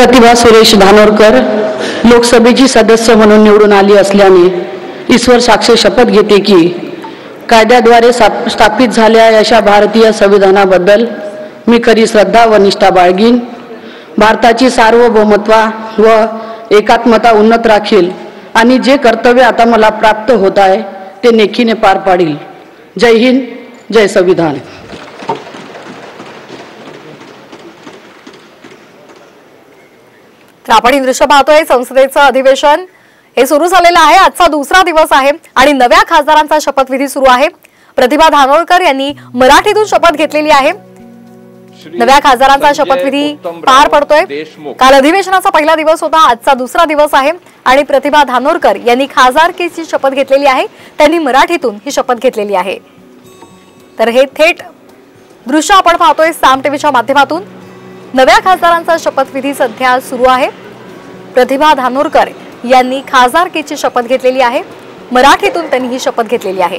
प्रतिभा सुरेश धानोरकर लोकसभेची सदस्य म्हणून निवडून आली असल्याने ईश्वर साक्षी शपथ घेते की कायद्याद्वारे स्थापित झालेल्या अशा भारतीय संविधानाबद्दल मी खरी श्रद्धा व निष्ठा बाळगीन, भारताची सार्वभौमत्व व एकात्मता उन्नत राखील आणि जे कर्तव्य आता मला प्राप्त होत आहे ते नेकीने पार पाडील। जय हिंद, जय संविधान। तर आपण दृश्य पाहतोय संसदेचं अधिवेशन हे सुरू झालेलं आहे। आजचा दुसरा दिवस आहे आणि नव्या खासदारांचा शपथविधी सुरू आहे। प्रतिभा धानोरकर यांनी मराठीतून शपथ घेतलेली आहे। नव्या खासदारांचा शपथविधी पार पडतोय। काल अधिवेशनाचा पहिला दिवस होता, आजचा दुसरा दिवस आहे आणि प्रतिभा धानोरकर यांनी खासदारकीची शपथ घेतलेली आहे। त्यांनी मराठीतून ही शपथ घेतलेली आहे। तर हे थेट दृश्य आपण पाहतोय साम टीव्हीच्या माध्यमातून। नव्या खासदारांचा शपथविधी सध्या सुरू आहे। प्रतिभा धानोरकर यांनी खासदारकीची शपथ घेतलेली आहे। मराठीतून त्यांनी ही शपथ घेतलेली आहे।